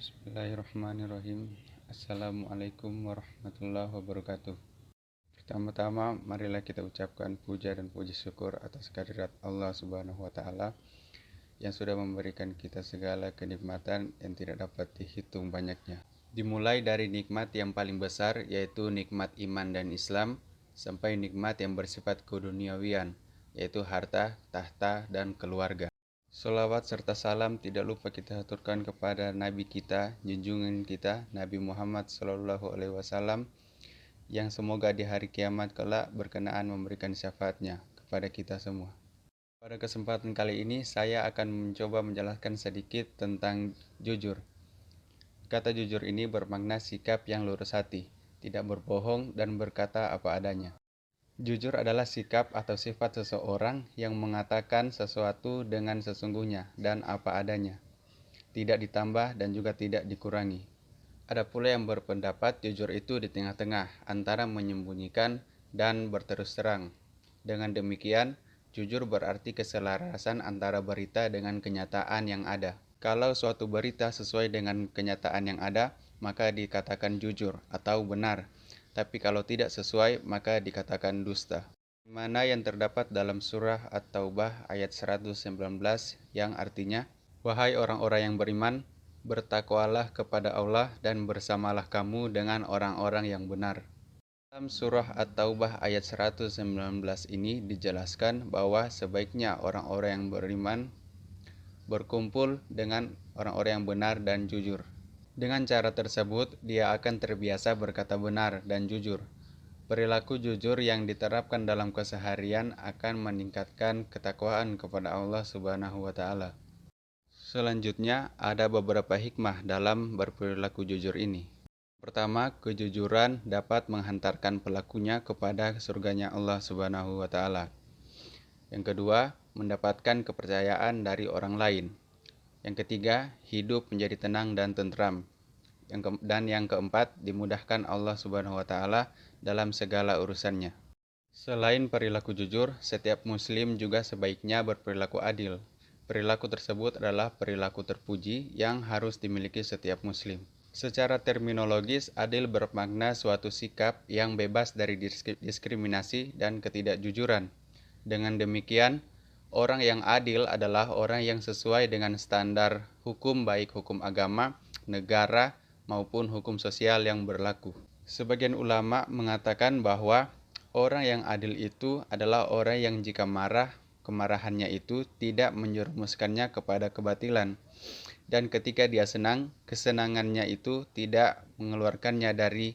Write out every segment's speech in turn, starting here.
Bismillahirrahmanirrahim. Assalamualaikum warahmatullahi wabarakatuh. Pertama-tama, marilah kita ucapkan puja dan puji syukur atas kehadirat Allah Subhanahu wa Ta'ala yang sudah memberikan kita segala kenikmatan yang tidak dapat dihitung banyaknya. Dimulai dari nikmat yang paling besar, yaitu nikmat iman dan Islam, sampai nikmat yang bersifat keduniawian, yaitu harta, tahta, dan keluarga. Sholawat serta salam tidak lupa kita aturkan kepada Nabi kita, junjungan kita, Nabi Muhammad SAW, yang semoga di hari kiamat kelak berkenaan memberikan syafaatnya kepada kita semua. Pada kesempatan kali ini, saya akan mencoba menjelaskan sedikit tentang jujur. Kata jujur ini bermakna sikap yang lurus hati, tidak berbohong dan berkata apa adanya. Jujur adalah sikap atau sifat seseorang yang mengatakan sesuatu dengan sesungguhnya dan apa adanya, tidak ditambah dan juga tidak dikurangi. Ada pula yang berpendapat jujur itu di tengah-tengah antara menyembunyikan dan berterus terang. Dengan demikian, jujur berarti keselarasan antara berita dengan kenyataan yang ada. Kalau suatu berita sesuai dengan kenyataan yang ada, maka dikatakan jujur atau benar. Tapi kalau tidak sesuai, maka dikatakan dusta. Mana yang terdapat dalam surah At-Taubah ayat 119 yang artinya, "Wahai orang-orang yang beriman, bertakwalah kepada Allah dan bersamalah kamu dengan orang-orang yang benar." Dalam surah At-Taubah ayat 119 ini dijelaskan bahwa sebaiknya orang-orang yang beriman berkumpul dengan orang-orang yang benar dan jujur. Dengan cara tersebut, dia akan terbiasa berkata benar dan jujur. Perilaku jujur yang diterapkan dalam keseharian akan meningkatkan ketakwaan kepada Allah Subhanahu wa Ta'ala. Selanjutnya, ada beberapa hikmah dalam berperilaku jujur ini. Pertama, kejujuran dapat menghantarkan pelakunya kepada surganya Allah Subhanahu wa Ta'ala. Yang kedua, mendapatkan kepercayaan dari orang lain. Yang ketiga, hidup menjadi tenang dan tentram. Dan yang keempat, dimudahkan Allah Subhanahu wa Ta'ala dalam segala urusannya. Selain perilaku jujur, setiap muslim juga sebaiknya berperilaku adil. Perilaku tersebut adalah perilaku terpuji yang harus dimiliki setiap muslim. Secara terminologis, adil bermakna suatu sikap yang bebas dari diskriminasi dan ketidakjujuran. Dengan demikian, orang yang adil adalah orang yang sesuai dengan standar hukum, baik hukum agama, negara, maupun hukum sosial yang berlaku. Sebagian ulama mengatakan bahwa orang yang adil itu adalah orang yang jika marah, kemarahannya itu tidak menjerumuskannya kepada kebatilan. Dan ketika dia senang, kesenangannya itu tidak mengeluarkannya dari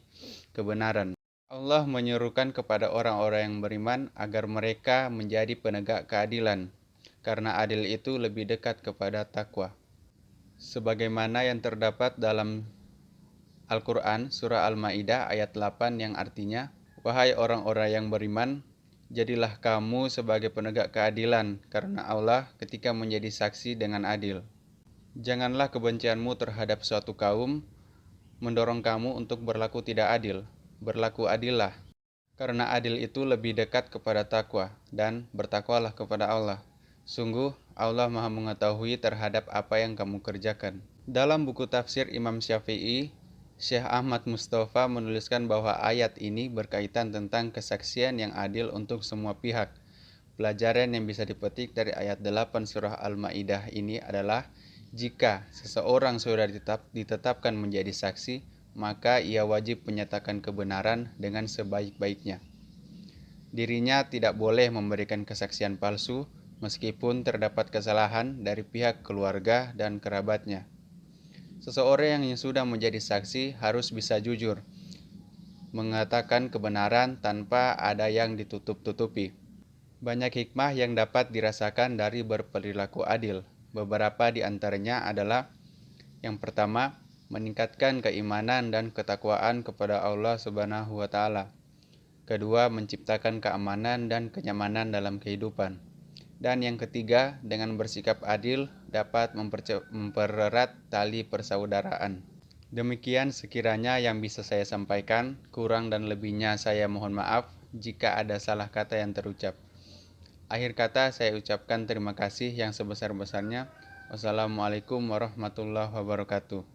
kebenaran. Allah menyerukan kepada orang-orang yang beriman agar mereka menjadi penegak keadilan, karena adil itu lebih dekat kepada takwa. Sebagaimana yang terdapat dalam Al-Quran, Surah Al-Ma'idah ayat 8 yang artinya, "Wahai orang-orang yang beriman, jadilah kamu sebagai penegak keadilan, karena Allah ketika menjadi saksi dengan adil. Janganlah kebencianmu terhadap suatu kaum mendorong kamu untuk berlaku tidak adil. Berlaku adillah, karena adil itu lebih dekat kepada takwa, dan bertakwalah kepada Allah. Sungguh, Allah Maha mengetahui terhadap apa yang kamu kerjakan." Dalam buku tafsir Imam Syafi'i, Syekh Ahmad Mustafa menuliskan bahwa ayat ini berkaitan tentang kesaksian yang adil untuk semua pihak. Pelajaran yang bisa dipetik dari ayat 8 surah Al-Ma'idah ini adalah, jika seseorang sudah ditetapkan menjadi saksi, maka ia wajib menyatakan kebenaran dengan sebaik-baiknya. Dirinya tidak boleh memberikan kesaksian palsu, meskipun terdapat kesalahan dari pihak keluarga dan kerabatnya. Seseorang yang sudah menjadi saksi harus bisa jujur, mengatakan kebenaran tanpa ada yang ditutup-tutupi. Banyak hikmah yang dapat dirasakan dari berperilaku adil. Beberapa di antaranya adalah, yang pertama, meningkatkan keimanan dan ketakwaan kepada Allah Subhanahu wa Ta'ala. Kedua, menciptakan keamanan dan kenyamanan dalam kehidupan. Dan yang ketiga, dengan bersikap adil dapat mempererat tali persaudaraan. Demikian sekiranya yang bisa saya sampaikan, kurang dan lebihnya saya mohon maaf jika ada salah kata yang terucap. Akhir kata saya ucapkan terima kasih yang sebesar-besarnya. Wassalamualaikum warahmatullahi wabarakatuh.